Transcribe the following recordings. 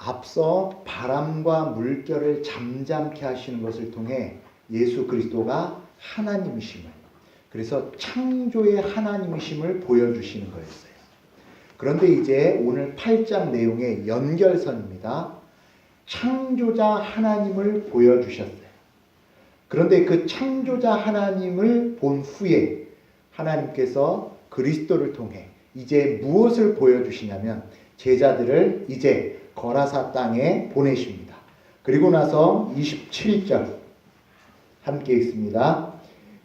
앞서 바람과 물결을 잠잠케 하시는 것을 통해 예수 그리스도가 하나님이심을, 그래서 창조의 하나님이심을 보여주시는 거였어요. 그런데 이제 오늘 8장 내용의 연결선입니다. 창조자 하나님을 보여주셨어요. 그런데 그 창조자 하나님을 본 후에 하나님께서 그리스도를 통해 이제 무엇을 보여주시냐면 제자들을 이제 거라사 땅에 보내십니다. 그리고 나서 27절 함께 읽습니다.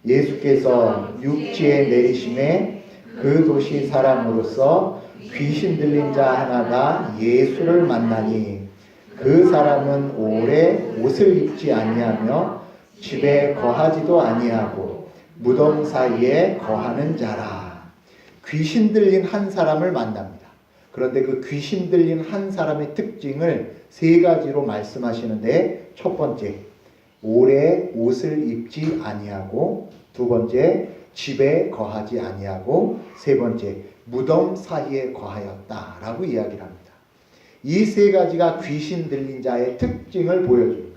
예수께서 육지에 내리심에 그 도시 사람으로서 귀신 들린 자 하나가 예수를 만나니 그 사람은 오래 옷을 입지 아니하며 집에 거하지도 아니하고 무덤 사이에 거하는 자라. 귀신 들린 한 사람을 만납니다. 그런데 그 귀신 들린 한 사람의 특징을 세 가지로 말씀하시는데, 첫 번째, 오래 옷을 입지 아니하고, 두 번째, 집에 거하지 아니하고, 세 번째, 무덤 사이에 거하였다라고 이야기를 합니다. 이 세 가지가 귀신 들린 자의 특징을 보여주는 거예요.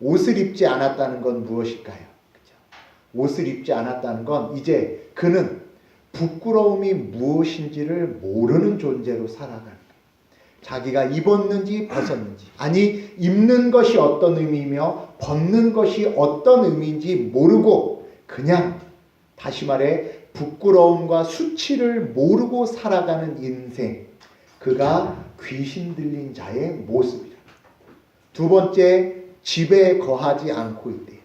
옷을 입지 않았다는 건 무엇일까요? 그렇죠? 옷을 입지 않았다는 건 이제 그는 부끄러움이 무엇인지를 모르는 존재로 살아가는 거예요. 자기가 입었는지 벗었는지, 아니 입는 것이 어떤 의미이며 벗는 것이 어떤 의미인지 모르고 그냥, 다시 말해 부끄러움과 수치를 모르고 살아가는 인생, 그가 귀신 들린 자의 모습이다. 두 번째, 집에 거하지 않고 있대요.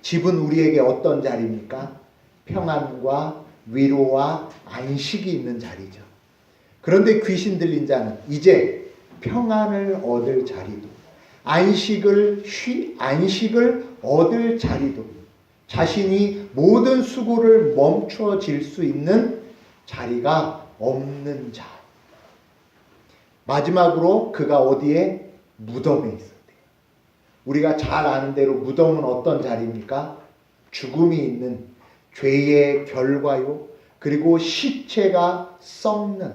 집은 우리에게 어떤 자리입니까? 평안과 위로와 안식이 있는 자리죠. 그런데 귀신 들린 자는 이제 평안을 얻을 자리도, 안식을 얻을 자리도, 자신이 모든 수고를 멈춰질 수 있는 자리가 없는 자. 마지막으로 그가 어디에? 무덤에 있었대요. 우리가 잘 아는 대로 무덤은 어떤 자리입니까? 죽음이 있는 죄의 결과요, 그리고 시체가 썩는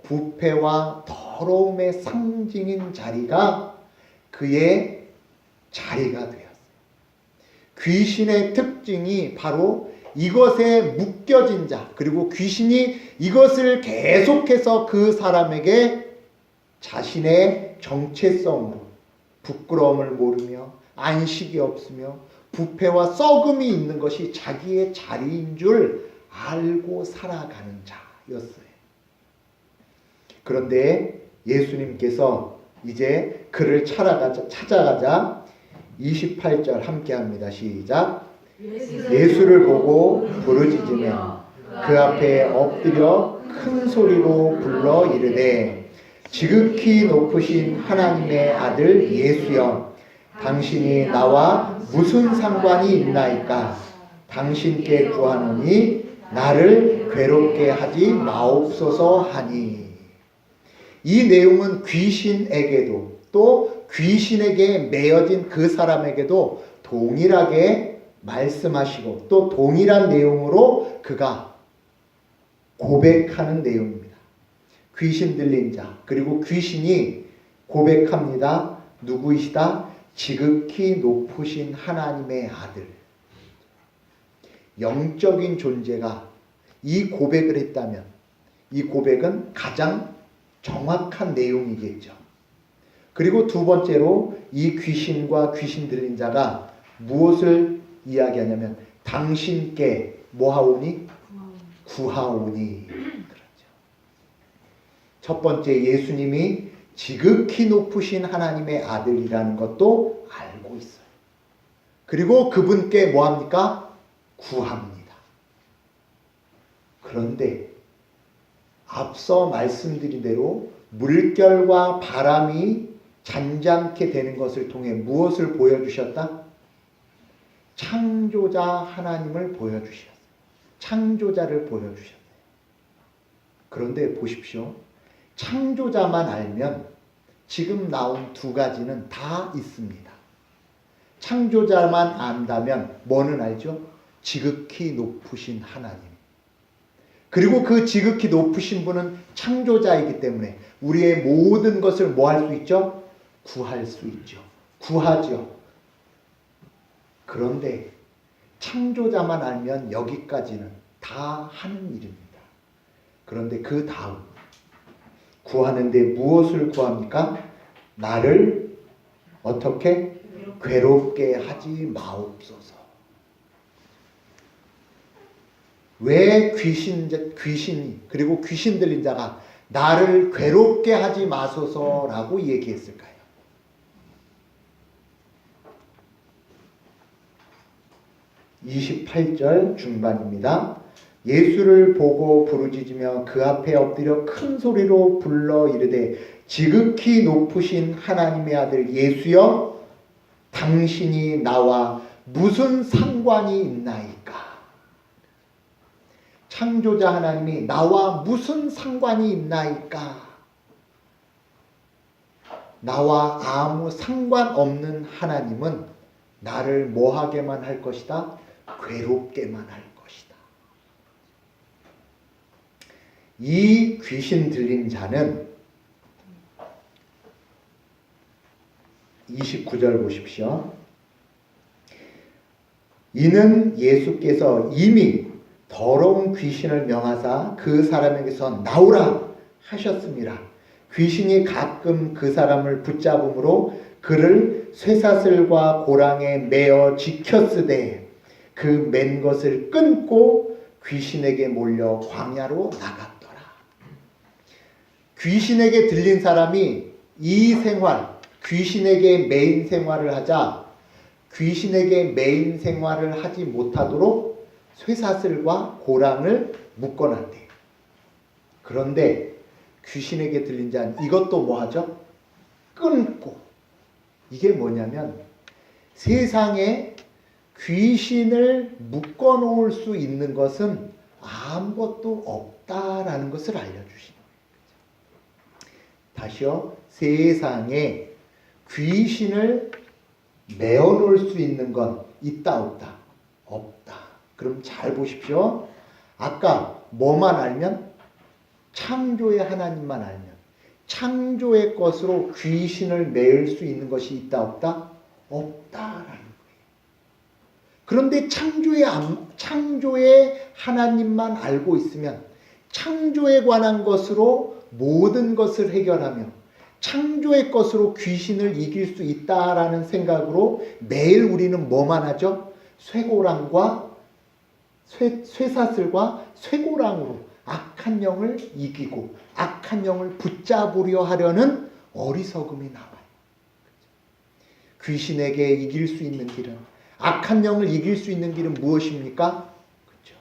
부패와 더러움의 상징인 자리가 그의 자리가 되었어요. 귀신의 특징이 바로 이것에 묶여진 자, 그리고 귀신이 이것을 계속해서 그 사람에게 자신의 정체성으로 부끄러움을 모르며 안식이 없으며 부패와 썩음이 있는 것이 자기의 자리인 줄 알고 살아가는 자였어요. 그런데 예수님께서 이제 그를 찾아가자 28절 함께 합니다. 시작. 예수를 보고 부르짖으며 그 앞에 엎드려 큰 소리로 불러 이르되 지극히 높으신 하나님의 아들 예수여, 당신이 나와 무슨 상관이 있나이까? 당신께 구하노니 나를 괴롭게 하지 마옵소서 하니. 이 내용은 귀신에게도 또 귀신에게 매여진 그 사람에게도 동일하게 말씀하시고 또 동일한 내용으로 그가 고백하는 내용입니다. 귀신 들린 자, 그리고 귀신이 고백합니다. 누구이시다? 지극히 높으신 하나님의 아들. 영적인 존재가 이 고백을 했다면 이 고백은 가장 정확한 내용이겠죠. 그리고 두 번째로 이 귀신과 귀신 들린 자가 무엇을 이야기하냐면 당신께 뭐하오니? 구하오니. 그렇죠. 첫 번째, 예수님이 지극히 높으신 하나님의 아들이라는 것도 알고 있어요. 그리고 그분께 뭐합니까? 구합니다. 그런데 앞서 말씀드린 대로 물결과 바람이 잔잔케 되는 것을 통해 무엇을 보여주셨다? 창조자 하나님을 보여주셨어요. 창조자를 보여주셨어요. 그런데 보십시오. 창조자만 알면 지금 나온 두 가지는 다 있습니다. 창조자만 안다면 뭐는 알죠? 지극히 높으신 하나님. 그리고 그 지극히 높으신 분은 창조자이기 때문에 우리의 모든 것을 뭐 할 수 있죠? 구할 수 있죠. 구하죠. 그런데 창조자만 알면 여기까지는 다 하는 일입니다. 그런데 그 다음 구하는데 무엇을 구합니까? 나를 어떻게 괴롭게 하지 마옵소서. 왜 귀신이 그리고 귀신 들린 자가 나를 괴롭게 하지 마소서라고 얘기했을까요? 28절 중반입니다. 예수를 보고 부르짖으며 그 앞에 엎드려 큰 소리로 불러 이르되 지극히 높으신 하나님의 아들 예수여 당신이 나와 무슨 상관이 있나이까. 창조자 하나님이 나와 무슨 상관이 있나이까. 나와 아무 상관없는 하나님은 나를 뭐하게만 할 것이다? 괴롭게만 할 것이다. 이 귀신 들린 자는 29절 보십시오. 이는 예수께서 이미 더러운 귀신을 명하사 그 사람에게서 나오라 하셨습니다. 귀신이 가끔 그 사람을 붙잡음으로 그를 쇠사슬과 고랑에 매어 지켰으되 그 맨 것을 끊고 귀신에게 몰려 광야로 나갔더라. 귀신에게 들린 사람이 이 생활, 귀신에게 매인 생활을 하자 귀신에게 매인 생활을 하지 못하도록 쇠사슬과 고랑을 묶어놨대. 그런데 귀신에게 들린 자는 이것도 뭐 하죠? 끊고. 이게 뭐냐면 세상에 귀신을 묶어놓을 수 있는 것은 아무것도 없다라는 것을 알려주시는 거예요. 다시요. 세상에 귀신을 메어놓을 수 있는 건 있다 없다? 없다. 그럼 잘 보십시오. 아까 뭐만 알면? 창조의 하나님만 알면 창조의 것으로 귀신을 메을 수 있는 것이 있다 없다? 없다라는 거예요. 그런데 창조의 하나님만 알고 있으면 창조에 관한 것으로 모든 것을 해결하며 창조의 것으로 귀신을 이길 수 있다라는 생각으로 매일 우리는 뭐만 하죠? 쇠고랑과 쇠사슬과 쇠고랑으로 악한 영을 이기고 악한 영을 붙잡으려 하려는 어리석음이 나와요. 귀신에게 이길 수 있는 길은, 악한 영을 이길 수 있는 길은 무엇입니까? 그렇죠.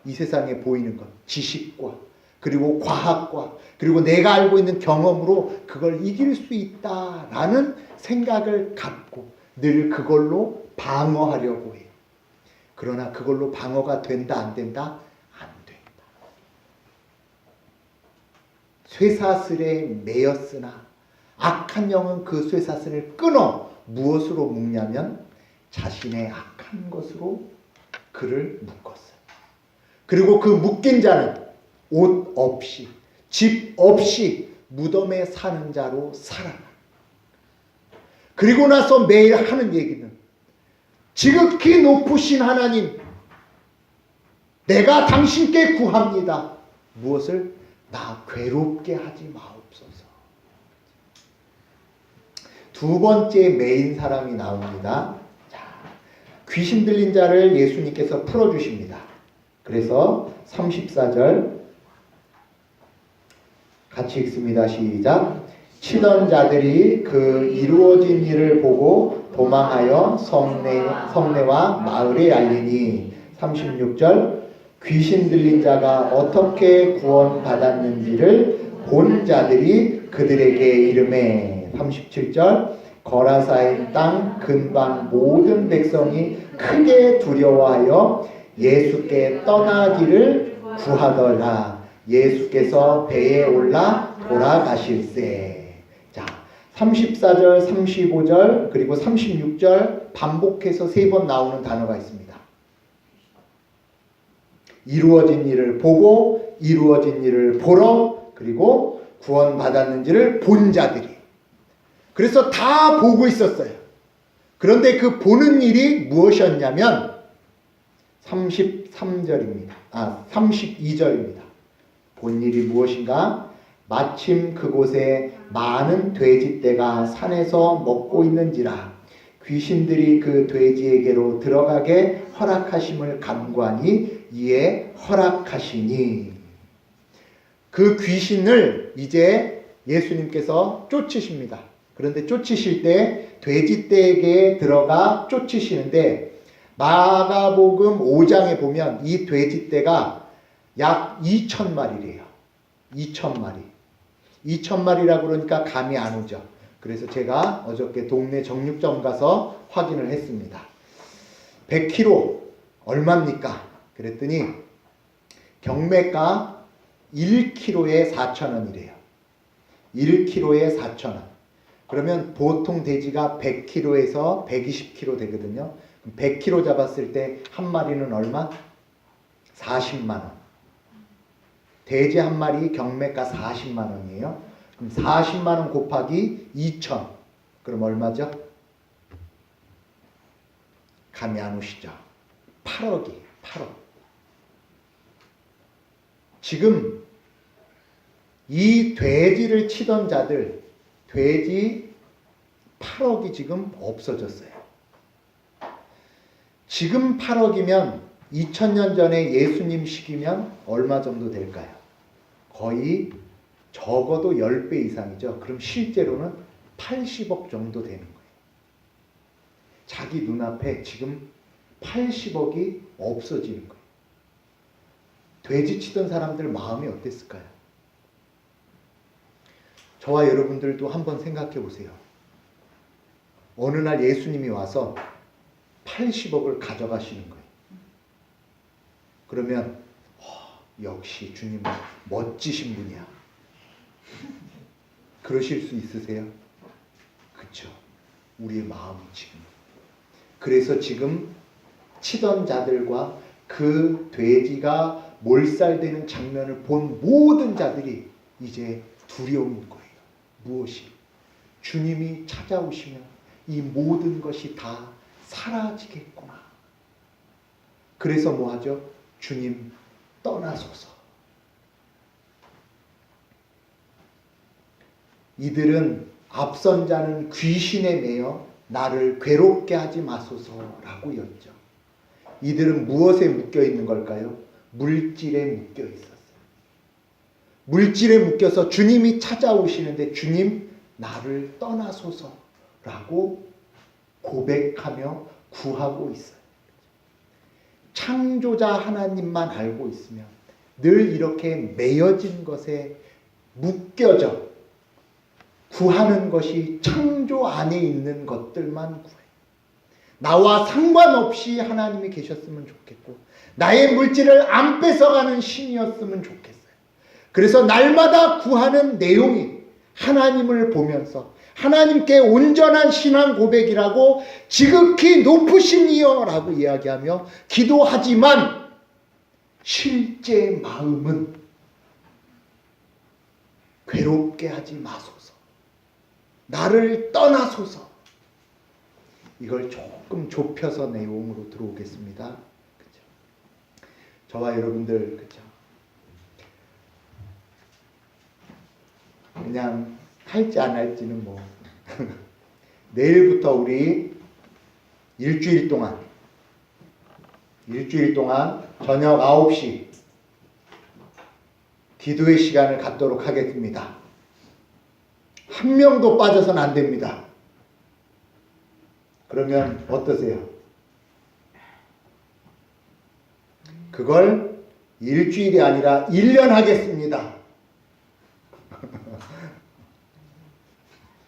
이 세상에 보이는 것, 지식과 그리고 과학과 그리고 내가 알고 있는 경험으로 그걸 이길 수 있다라는 생각을 갖고 늘 그걸로 방어하려고 해요. 그러나 그걸로 방어가 된다 안 된다? 안 된다. 쇠사슬에 매였으나 악한 영은 그 쇠사슬을 끊어 무엇으로 묶냐면 자신의 악한 것으로 그를 묶었어요. 그리고 그 묶인 자는 옷 없이 집 없이 무덤에 사는 자로 살아나. 그리고 나서 매일 하는 얘기는 지극히 높으신 하나님, 내가 당신께 구합니다. 무엇을? 나 괴롭게 하지 마옵소서. 두 번째 메인 사람이 나옵니다. 자, 귀신 들린 자를 예수님께서 풀어주십니다. 그래서 34절 같이 읽습니다. 시작. 치던 자들이 그 이루어진 일을 보고 도망하여 성내와 마을에 알리니. 36절 귀신 들린 자가 어떻게 구원받았는지를 본 자들이 그들에게 이르매. 37절 거라사인 땅 근방 모든 백성이 크게 두려워하여 예수께 떠나기를 구하더라. 예수께서 배에 올라 돌아가실세. 자, 34절, 35절, 그리고 36절 반복해서 3번 나오는 단어가 있습니다. 이루어진 일을 보고, 이루어진 일을 보러, 그리고 구원받았는지를 본 자들이. 그래서 다 보고 있었어요. 그런데 그 보는 일이 무엇이었냐면 32절입니다. 본 일이 무엇인가? 마침 그곳에 많은 돼지떼가 산에서 먹고 있는지라 귀신들이 그 돼지에게로 들어가게 허락하심을 간구하니 이에 허락하시니. 그 귀신을 이제 예수님께서 쫓으십니다. 그런데 쫓으실 때 돼지떼에게 들어가 쫓으시는데 마가복음 5장에 보면 이 돼지떼가 약 2,000마리래요. 2,000마리. 2,000마리라고 그러니까 감이 안 오죠. 그래서 제가 어저께 동네 정육점 가서 확인을 했습니다. 100kg 얼마입니까? 그랬더니 경매가 1kg에 4,000원이래요. 1kg에 4,000원. 그러면 보통 돼지가 100kg에서 120kg 되거든요. 100kg 잡았을 때 한 마리는 얼마? 40만 원. 돼지 한 마리 경매가 40만 원이에요. 그럼 40만 원 곱하기 2,000. 그럼 얼마죠? 감이 안 오시죠? 8억이에요. 8억. 지금 이 돼지를 치던 자들, 돼지 8억이 지금 없어졌어요. 지금 8억이면 2000년 전에 예수님 시기면 얼마 정도 될까요? 거의 적어도 10배 이상이죠. 그럼 실제로는 80억 정도 되는 거예요. 자기 눈앞에 지금 80억이 없어지는 거예요. 돼지 치던 사람들 마음이 어땠을까요? 저와 여러분들도 한번 생각해 보세요. 어느 날 예수님이 와서 80억을 가져가시는 거예요. 그러면 역시 주님은 멋지신 분이야. 그러실 수 있으세요? 그렇죠. 우리의 마음이 지금. 그래서 지금 치던 자들과 그 돼지가 몰살되는 장면을 본 모든 자들이 이제 두려운 거예요. 무엇이? 주님이 찾아오시면 이 모든 것이 다 사라지겠구나. 그래서 뭐 하죠? 주님 떠나소서. 이들은 앞선 자는 귀신에 매여 나를 괴롭게 하지 마소서라고 였죠. 이들은 무엇에 묶여 있는 걸까요? 물질에 묶여 있었어요. 물질에 묶여서 주님이 찾아오시는데 주님 나를 떠나소서라고 고백하며 구하고 있어요. 창조자 하나님만 알고 있으면 늘 이렇게 매여진 것에 묶여져 구하는 것이 창조 안에 있는 것들만 구해요. 나와 상관없이 하나님이 계셨으면 좋겠고 나의 물질을 안 뺏어가는 신이었으면 좋겠어요. 그래서 날마다 구하는 내용이 하나님을 보면서 하나님께 온전한 신앙 고백이라고 지극히 높으신 이여 라고 이야기하며 기도하지만 실제 마음은 괴롭게 하지 마소서. 나를 떠나소서. 이걸 조금 좁혀서 내용으로 들어오겠습니다. 그렇죠? 저와 여러분들 그렇죠? 그냥 할지 안 할지는 뭐 내일부터 우리 일주일 동안 저녁 9시 기도의 시간을 갖도록 하겠습니다. 한 명도 빠져서는 안 됩니다. 그러면 어떠세요? 그걸 일주일이 아니라 1년 하겠습니다.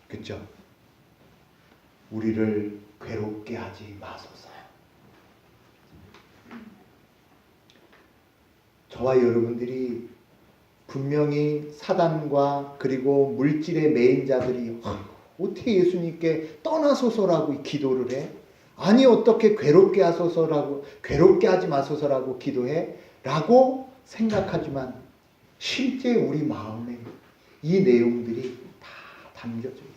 그렇죠? 우리를 괴롭게 하지 마소서. 저와 여러분들이 분명히 사단과 그리고 물질의 매인 자들이 어떻게 예수님께 떠나소서라고 기도를 해? 아니 어떻게 괴롭게 하소서라고 괴롭게 하지 마소서라고 기도해? 라고 생각하지만 실제 우리 마음에 이 내용들이 다 담겨져 있어요.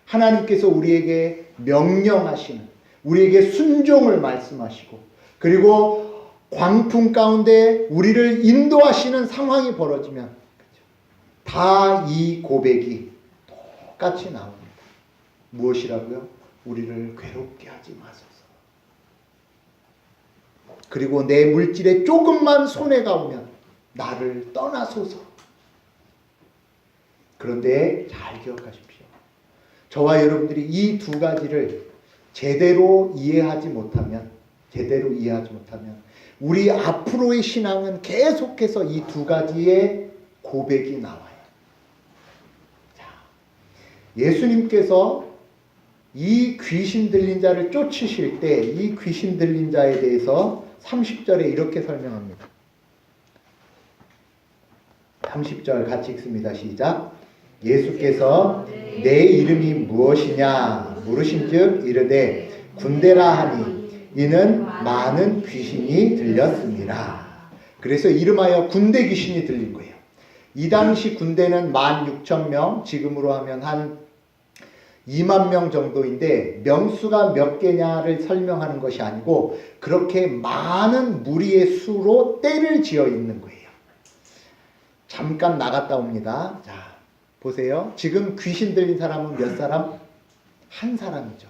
하나님께서 우리에게 명령하시는, 우리에게 순종을 말씀하시고, 그리고 광풍 가운데 우리를 인도하시는 상황이 벌어지면 다 이 고백이 똑같이 나옵니다. 무엇이라고요? 우리를 괴롭게 하지 마소서. 그리고 내 물질에 조금만 손해가 오면 나를 떠나소서. 그런데 잘 기억하십시오. 저와 여러분들이 이 두 가지를 제대로 이해하지 못하면 우리 앞으로의 신앙은 계속해서 이 두 가지의 고백이 나와요. 자, 예수님께서 이 귀신 들린 자를 쫓으실 때 이 귀신 들린 자에 대해서 30절에 이렇게 설명합니다. 30절 같이 읽습니다. 시작. 예수께서 내 이름이 무엇이냐 물으신즉 이르되 군대라 하니 이는 많은 귀신이 들렸습니다. 그래서 이름하여 군대 귀신이 들린 거예요. 이 당시 군대는 16,000명, 지금으로 하면 한 2만 명 정도인데 명수가 몇 개냐를 설명하는 것이 아니고 그렇게 많은 무리의 수로 떼를 지어 있는 거예요. 잠깐 나갔다 옵니다. 자, 보세요. 지금 귀신 들린 사람은 몇 사람? 한 사람이죠.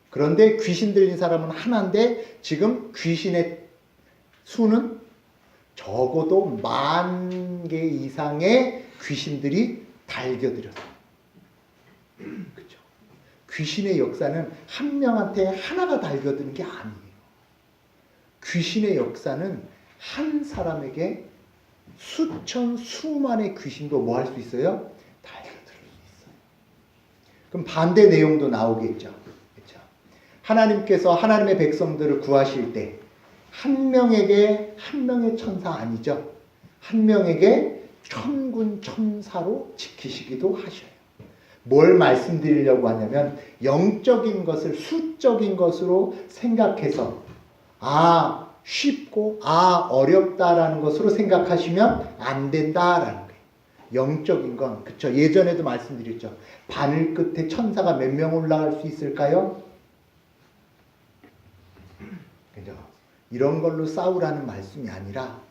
그런데 귀신 들린 사람은 하나인데 지금 귀신의 수는 적어도 10,000개 이상의 귀신들이 달겨들었어요. 그렇죠? 귀신의 역사는 한 명한테 하나가 달겨드는 게 아니에요. 귀신의 역사는 한 사람에게 수천, 수만의 귀신도 뭐 할 수 있어요? 달겨들 수 있어요. 그럼 반대 내용도 나오겠죠. 그렇죠? 하나님께서 하나님의 백성들을 구하실 때 한 명에게 한 명의 천사 아니죠. 한 명에게 천군 천사로 지키시기도 하셔요. 뭘 말씀드리려고 하냐면 영적인 것을 수적인 것으로 생각해서 쉽고 어렵다라는 것으로 생각하시면 안 된다라는 거예요. 영적인 건 그렇죠. 예전에도 말씀드렸죠. 바늘 끝에 천사가 몇 명 올라갈 수 있을까요? 그죠? 이런 걸로 싸우라는 말씀이 아니라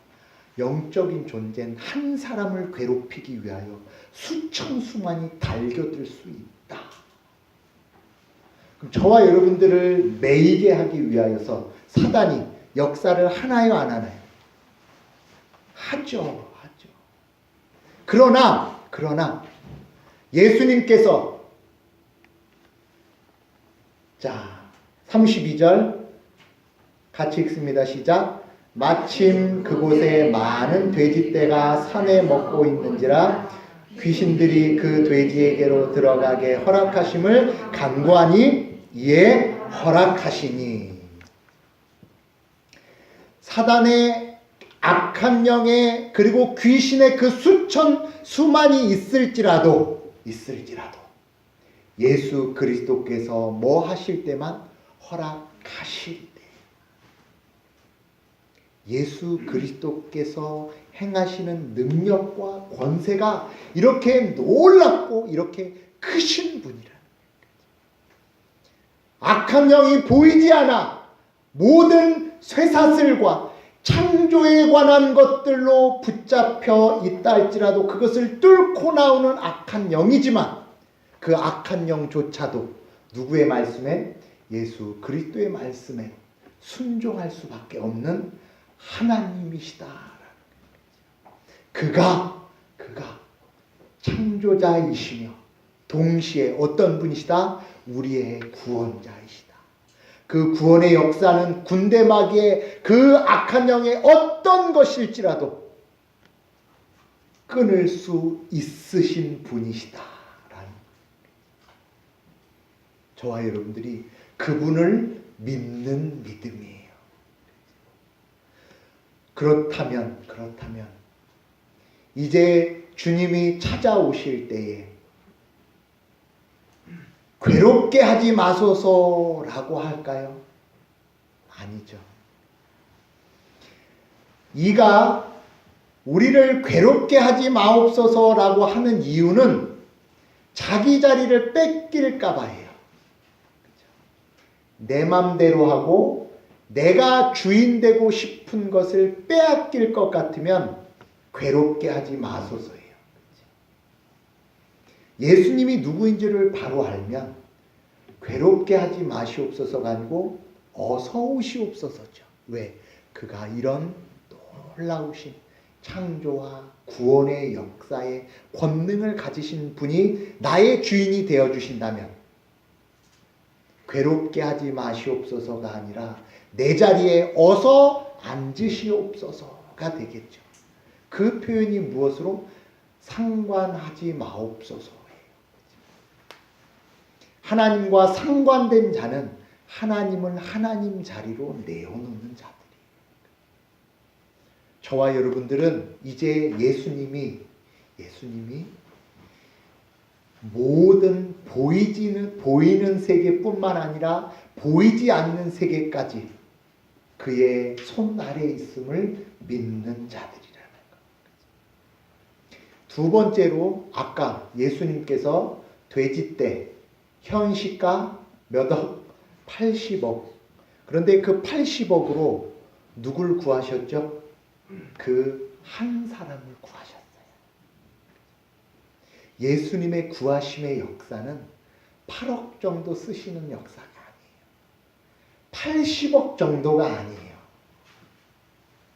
영적인 존재는 한 사람을 괴롭히기 위하여 수천 수만이 달겨들 수 있다. 그럼 저와 여러분들을 매이게 하기 위하여서 사단이 역사를 하나요, 안 하나요? 하죠. 그러나 예수님께서 자 32절 같이 읽습니다. 시작. 마침 그곳에 많은 돼지떼가 산에 먹고 있는지라 귀신들이 그 돼지에게로 들어가게 허락하심을 간구하니 이에 허락하시니. 사단의 악한 영의 그리고 귀신의 그 수천 수만이 있을지라도 예수 그리스도께서 뭐 하실 때만 허락하실 때 예수 그리스도께서 행하시는 능력과 권세가 이렇게 놀랍고 이렇게 크신 분이라는 거예요. 악한 영이 보이지 않아 모든 쇠사슬과 창조에 관한 것들로 붙잡혀 있다 할지라도 그것을 뚫고 나오는 악한 영이지만 그 악한 영조차도 누구의 말씀에? 예수 그리스도의 말씀에 순종할 수밖에 없는 하나님이시다라는 거예요. 그가 창조자이시며 동시에 어떤 분이시다? 우리의 구원자이시다. 그 구원의 역사는 군대마귀의 그 악한 영의 어떤 것일지라도 끊을 수 있으신 분이시다라는 저와 여러분들이 그분을 믿는 믿음이에요. 그렇다면 이제 주님이 찾아오실 때에 괴롭게 하지 마소서라고 할까요? 아니죠. 이가 우리를 괴롭게 하지 마옵소서라고 하는 이유는 자기 자리를 뺏길까 봐요. 내 맘대로 하고 내가 주인 되고 싶은 것을 빼앗길 것 같으면 괴롭게 하지 마소서예요. 예수님이 누구인지를 바로 알면 괴롭게 하지 마시옵소서가 아니고 어서 오시옵소서죠. 왜? 그가 이런 놀라우신 창조와 구원의 역사에 권능을 가지신 분이 나의 주인이 되어주신다면 괴롭게 하지 마시옵소서가 아니라 내 자리에 어서 앉으시옵소서가 되겠죠. 그 표현이 무엇으로? 상관하지 마옵소서예요. 하나님과 상관된 자는 하나님을 하나님 자리로 내어놓는 자들이에요. 저와 여러분들은 이제 예수님이 모든 보이는 세계뿐만 아니라 보이지 않는 세계까지 그의 손 아래에 있음을 믿는 자들이라는 것. 두 번째로 아까 예수님께서 돼지떼 현시가 몇 억? 80억. 그런데 그 80억으로 누굴 구하셨죠? 그 한 사람을 구하셨어요. 예수님의 구하심의 역사는 8억 정도 쓰시는 역사가 아니에요. 80억 정도가 아니에요.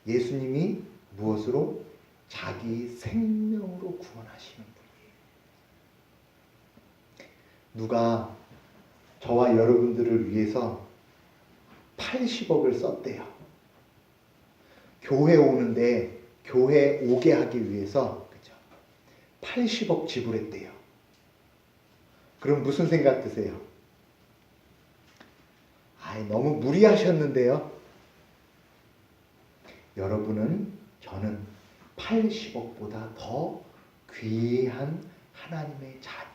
예수님이 무엇으로? 자기 생명으로 구원하시는 분이에요. 누가 저와 여러분들을 위해서 80억을 썼대요. 교회 오는데 교회 오게 하기 위해서 80억 지불했대요. 그럼 무슨 생각 드세요? 너무 무리하셨는데요. 여러분은 저는 80억보다 더 귀한 하나님의 자녀예요.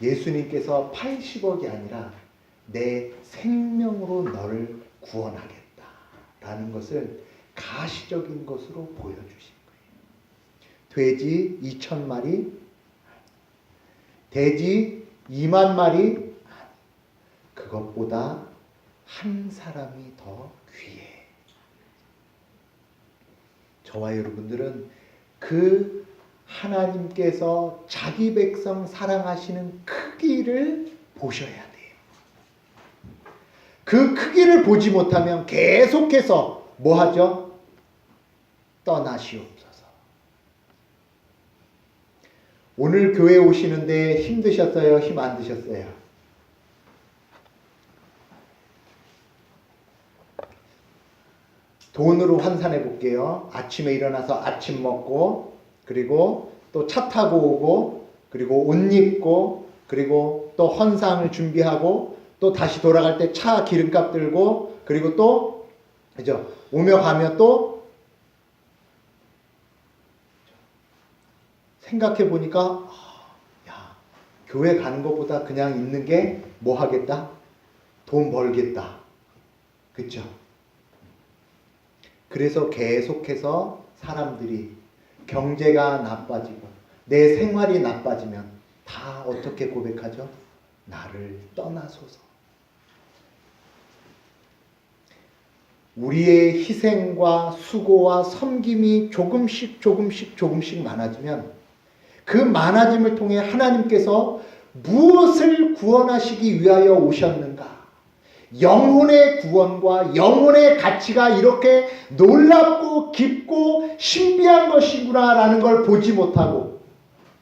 예수님께서 80억이 아니라 내 생명으로 너를 구원하겠다라는 것을 가시적인 것으로 보여주신 거예요. 돼지 2,000마리, 돼지 2만 마리, 그것보다 한 사람이 더 귀해. 저와 여러분들은 그 하나님께서 자기 백성 사랑하시는 크기를 보셔야 돼요. 그 크기를 보지 못하면 계속해서 뭐 하죠? 떠나시옵소서. 오늘 교회 오시는데 힘드셨어요? 힘 안 드셨어요? 돈으로 환산해 볼게요. 아침에 일어나서 아침 먹고, 그리고 또 차 타고 오고, 그리고 옷 입고, 그리고 또 헌상을 준비하고, 또 다시 돌아갈 때 차 기름값 들고, 그리고 또 그죠? 오며 가며 또 생각해 보니까 교회 가는 것보다 그냥 있는 게 뭐 하겠다? 돈 벌겠다. 그렇죠? 그래서 계속해서 사람들이 경제가 나빠지고 내 생활이 나빠지면 다 어떻게 고백하죠? 나를 떠나소서. 우리의 희생과 수고와 섬김이 조금씩 많아지면 그 많아짐을 통해 하나님께서 무엇을 구원하시기 위하여 오셨는가? 영혼의 구원과 영혼의 가치가 이렇게 놀랍고 깊고 신비한 것이구나라는 걸 보지 못하고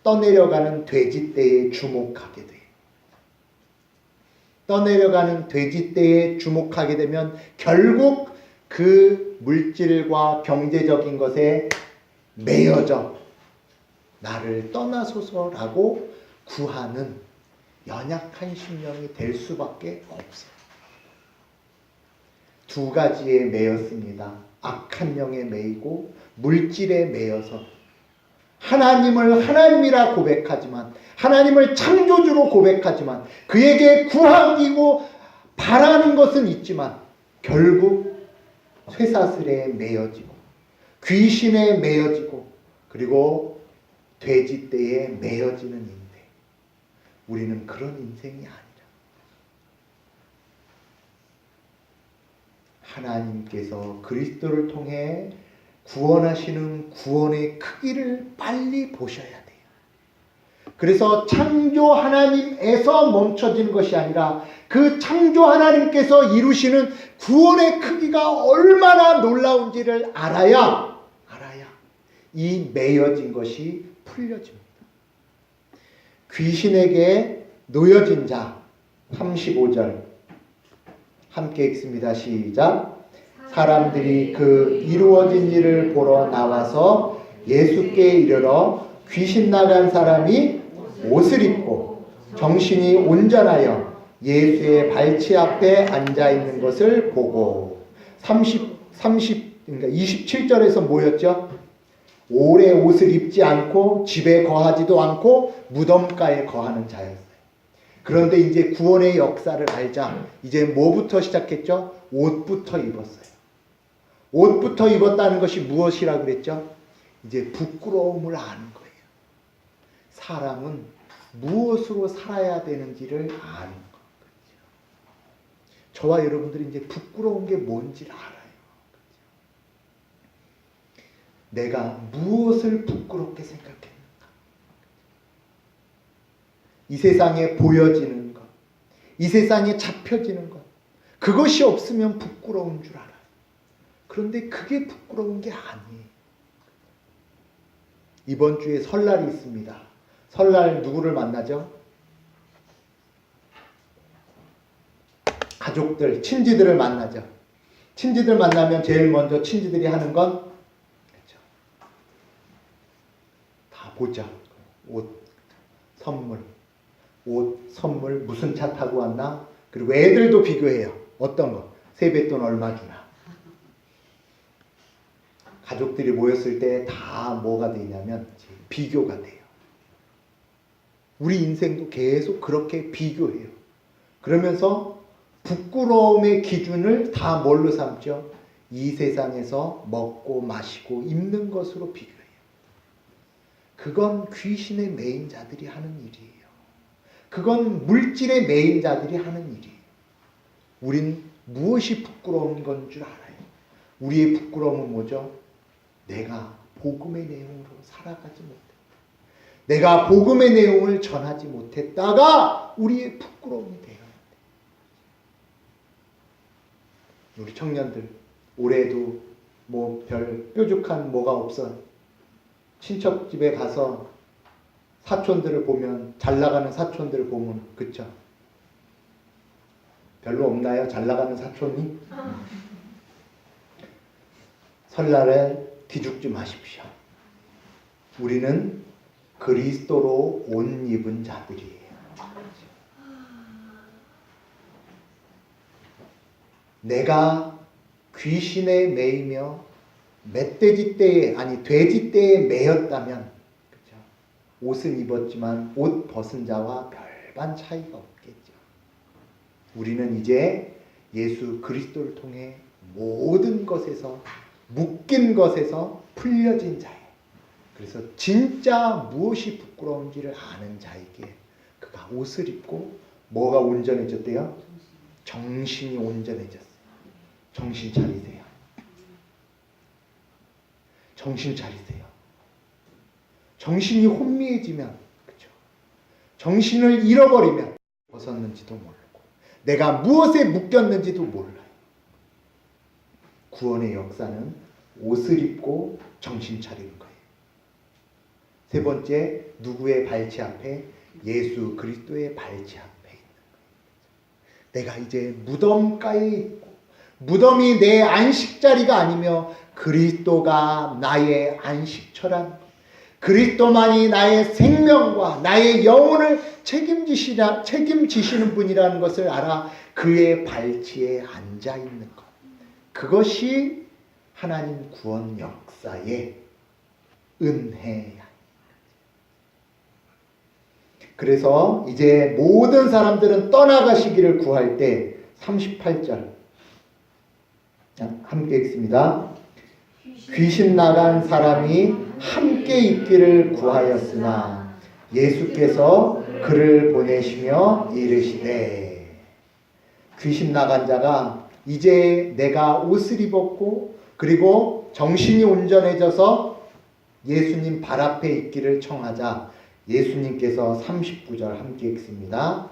떠내려가는 돼지떼에 주목하게 돼요. 떠내려가는 돼지떼에 주목하게 되면 결국 그 물질과 경제적인 것에 매여져 나를 떠나소서라고 구하는 연약한 심령이 될 수밖에 없어요. 두 가지에 매였습니다. 악한 영에 매이고 물질에 매여서 하나님을 하나님이라 고백하지만, 하나님을 창조주로 고백하지만, 그에게 구하기고 바라는 것은 있지만 결국 쇠사슬에 매여지고 귀신에 매여지고 그리고 돼지떼에 매여지는 인생. 우리는 그런 인생이 아니라 하나님께서 그리스도를 통해 구원하시는 구원의 크기를 빨리 보셔야 돼요. 그래서 창조 하나님에서 멈춰지는 것이 아니라 그 창조 하나님께서 이루시는 구원의 크기가 얼마나 놀라운지를 알아야 이 매여진 것이 풀려집니다. 귀신에게 놓여진 자 35절 함께 읽습니다. 시작. 사람들이 그 이루어진 일을 보러 나와서 예수께 이르러 귀신 나간 사람이 옷을 입고 정신이 온전하여 예수의 발치 앞에 앉아 있는 것을 보고 27절에서 뭐였죠? 오래 옷을 입지 않고 집에 거하지도 않고 무덤가에 거하는 자였어요. 그런데 이제 구원의 역사를 알자 이제 뭐부터 시작했죠? 옷부터 입었어요. 옷부터 입었다는 것이 무엇이라고 그랬죠? 이제 부끄러움을 아는 거예요. 사람은 무엇으로 살아야 되는지를 아는 거예요. 저와 여러분들이 이제 부끄러운 게 뭔지를 알아요. 내가 무엇을 부끄럽게 생각했는가? 이 세상에 보여지는 것, 이 세상에 잡혀지는 것, 그것이 없으면 부끄러운 줄 알아요. 그런데 그게 부끄러운 게 아니에요. 이번 주에 설날이 있습니다. 설날 누구를 만나죠? 가족들, 친지들을 만나죠. 친지들 만나면 제일 먼저 친지들이 하는 건 보자. 옷, 선물, 무슨 차 타고 왔나? 그리고 애들도 비교해요. 어떤 거? 세뱃돈 얼마 주나? 가족들이 모였을 때 다 뭐가 되냐면 비교가 돼요. 우리 인생도 계속 그렇게 비교해요. 그러면서 부끄러움의 기준을 다 뭘로 삼죠? 이 세상에서 먹고 마시고 입는 것으로 비교해요. 그건 귀신의 매인 자들이 하는 일이에요. 그건 물질의 매인 자들이 하는 일이에요. 우린 무엇이 부끄러운 건 줄 알아요. 우리의 부끄러움은 뭐죠? 내가 복음의 내용으로 살아가지 못했다. 내가 복음의 내용을 전하지 못했다가 우리의 부끄러움이 돼요. 우리 청년들 올해도 뭐 별 뾰족한 뭐가 없어. 친척 집에 가서 사촌들을 보면 잘 나가는 사촌들을 보면 그쵸? 별로 없나요? 잘 나가는 사촌이? 설날에 기죽지 마십시오. 우리는 그리스도로 옷 입은 자들이에요. 내가 귀신에 매이며 멧돼지 떼에 돼지 떼에 매였다면 그렇죠? 옷은 입었지만 옷 벗은 자와 별반 차이가 없겠죠. 우리는 이제 예수 그리스도를 통해 모든 것에서 묶인 것에서 풀려진 자예요. 그래서 진짜 무엇이 부끄러운지를 아는 자에게 그가 옷을 입고 뭐가 온전해졌대요? 정신이 온전해졌어요. 정신 차리세요. 정신 차리세요. 정신이 혼미해지면, 그렇죠? 정신을 잃어버리면 벗었는지도 모르고 내가 무엇에 묶였는지도 몰라요. 구원의 역사는 옷을 입고 정신 차리는 거예요. 세 번째, 누구의 발치 앞에? 예수 그리스도의 발치 앞에 있는 거예요. 내가 이제 무덤가에 있고 무덤이 내 안식자리가 아니며 그리스도가 나의 안식처란 것. 그리스도만이 나의 생명과 나의 영혼을 책임지시는 분이라는 것을 알아 그의 발치에 앉아 있는 것. 그것이 하나님 구원 역사의 은혜야. 그래서 이제 모든 사람들은 떠나가시기를 구할 때 38절 함께 읽습니다. 귀신 나간 사람이 함께 있기를 구하였으나 예수께서 그를 보내시며 이르시되, 귀신 나간 자가 이제 내가 옷을 입었고 그리고 정신이 온전해져서 예수님 발 앞에 있기를 청하자 예수님께서 39절 함께 읽습니다.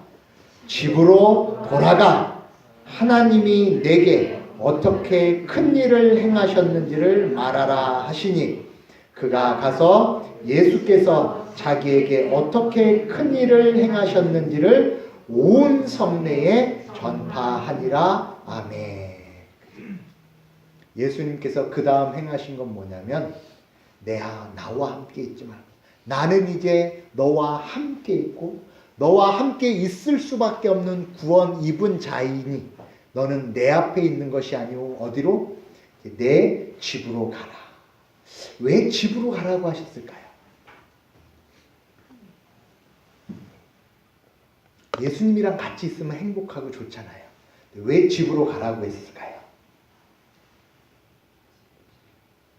집으로 돌아가 하나님이 내게 어떻게 큰 일을 행하셨는지를 말하라 하시니, 그가 가서 예수께서 자기에게 어떻게 큰 일을 행하셨는지를 온 성내에 전파하니라. 아멘. 예수님께서 그 다음 행하신 건 뭐냐면, 나와 함께 있지만 나는 이제 너와 함께 있고 너와 함께 있을 수밖에 없는 구원 입은 자이니 너는 내 앞에 있는 것이 아니오 어디로? 내 집으로 가라. 왜 집으로 가라고 하셨을까요? 예수님이랑 같이 있으면 행복하고 좋잖아요. 왜 집으로 가라고 했을까요?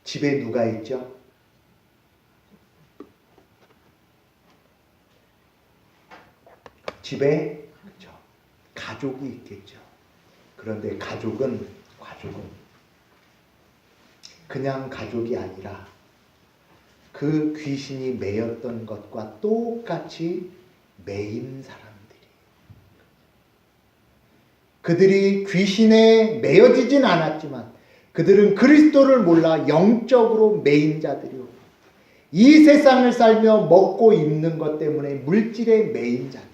집에 누가 있죠? 집에 그렇죠. 가족이 있겠죠. 그런데 가족은 그냥 가족이 아니라 그 귀신이 매였던 것과 똑같이 매인 사람들이, 그들이 귀신에 매여지진 않았지만 그들은 그리스도를 몰라 영적으로 매인 자들이요, 이 세상을 살며 먹고 입는 것 때문에 물질에 매인 자들.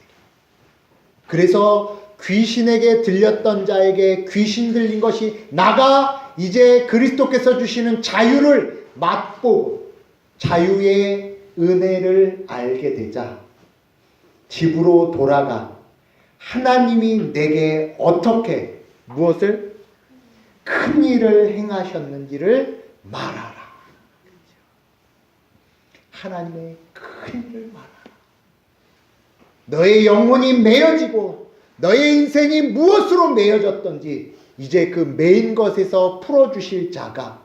그래서 귀신에게 들렸던 자에게 귀신 들린 것이 나가 이제 그리스도께서 주시는 자유를 맛보고 자유의 은혜를 알게 되자 집으로 돌아가 하나님이 내게 어떻게 무엇을 큰 일을 행하셨는지를 말하라. 하나님의 큰 일을 말하라. 너의 영혼이 매여지고 너의 인생이 무엇으로 매여졌던지 이제 그 매인 것에서 풀어주실 자가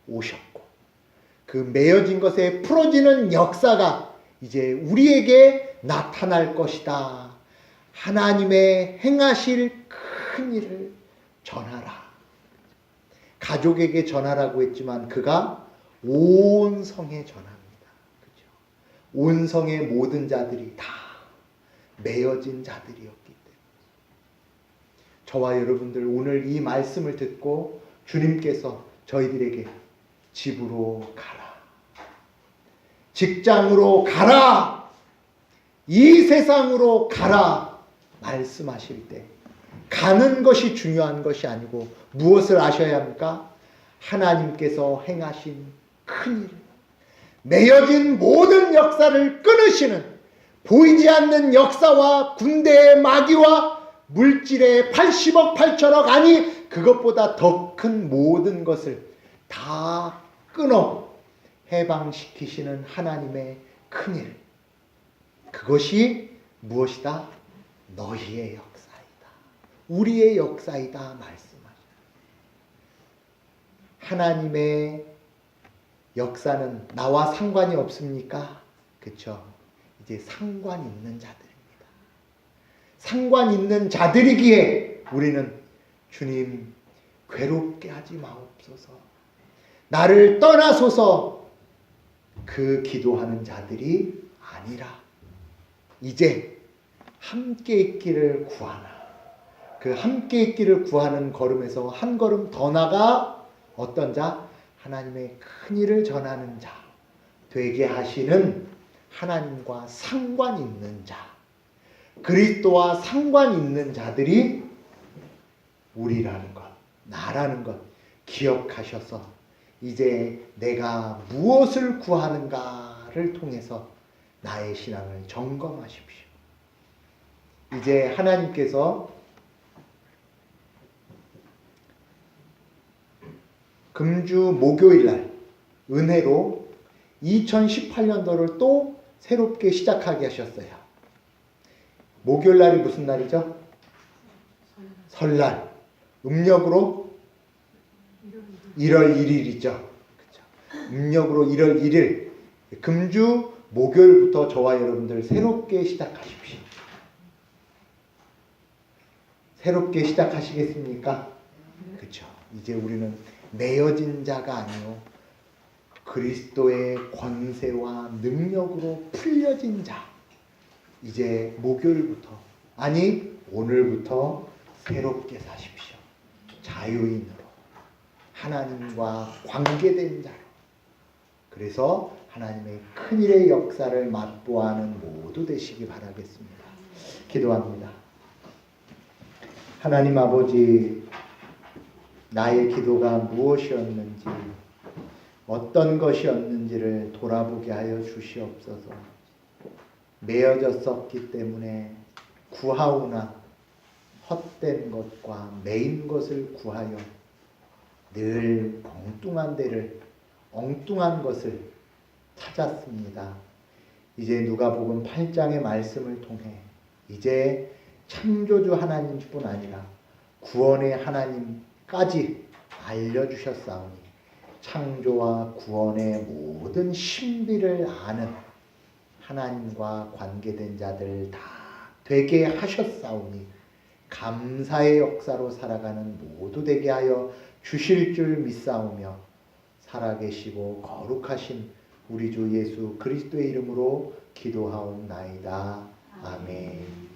오셨고, 그 매여진 것에 풀어지는 역사가 이제 우리에게 나타날 것이다. 하나님의 행하실 큰 일을 전하라. 가족에게 전하라고 했지만 그가 온 성에 전합니다. 그렇죠? 온 성의 모든 자들이 다 매여진 자들이었기 때문에 저와 여러분들 오늘 이 말씀을 듣고 주님께서 저희들에게 집으로 가라, 직장으로 가라, 이 세상으로 가라 말씀하실 때 가는 것이 중요한 것이 아니고 무엇을 아셔야 합니까? 하나님께서 행하신 큰 일, 매여진 모든 역사를 끊으시는 보이지 않는 역사와 군대의 마귀와 물질의 80억 8천억 아니 그것보다 더 큰 모든 것을 다 끊어 해방시키시는 하나님의 큰일, 그것이 무엇이다? 너희의 역사이다, 우리의 역사이다 말씀하시다. 하나님의 역사는 나와 상관이 없습니까? 그렇죠? 이제 상관 있는 자들입니다. 상관 있는 자들이기에 우리는 주님 괴롭게 하지 마옵소서, 나를 떠나소서 그 기도하는 자들이 아니라 이제 함께 있기를 구하나, 그 함께 있기를 구하는 걸음에서 한 걸음 더 나가 어떤 자? 하나님의 큰 일을 전하는 자 되게 하시는 하나님과 상관 있는 자, 그리스도와 상관 있는 자들이 우리라는 것, 나라는 것 기억하셔서 이제 내가 무엇을 구하는가를 통해서 나의 신앙을 점검하십시오. 이제 하나님께서 금주 목요일 날 은혜로 2018년도를 또 새롭게 시작하게 하셨어요. 목요일 날이 무슨 날이죠? 설날. 음력으로 1월 1일이죠. 그렇죠? 음력으로 1월 1일 금주 목요일부터 저와 여러분들 새롭게 시작하십시오. 새롭게 시작하시겠습니까? 그렇죠. 이제 우리는 매여진 자가 아니요 그리스도의 권세와 능력으로 풀려진 자. 이제 목요일부터 아니 오늘부터 새롭게 사십시오. 자유인으로 하나님과 관계된 자로. 그래서 하나님의 큰일의 역사를 맛보아하는 모두 되시기 바라겠습니다. 기도합니다. 하나님 아버지, 나의 기도가 무엇이었는지 어떤 것이었는지를 돌아보게 하여 주시옵소서. 매여졌었기 때문에 구하오나 헛된 것과 매인 것을 구하여 늘 엉뚱한 것을 찾았습니다. 이제 누가복음 8장의 말씀을 통해 이제 창조주 하나님뿐 아니라 구원의 하나님까지 알려주셨사오니 창조와 구원의 모든 신비를 아는 하나님과 관계된 자들 다 되게 하셨사오니 감사의 역사로 살아가는 모두 되게 하여 주실 줄 믿사오며 살아계시고 거룩하신 우리 주 예수 그리스도의 이름으로 기도하옵나이다. 아멘.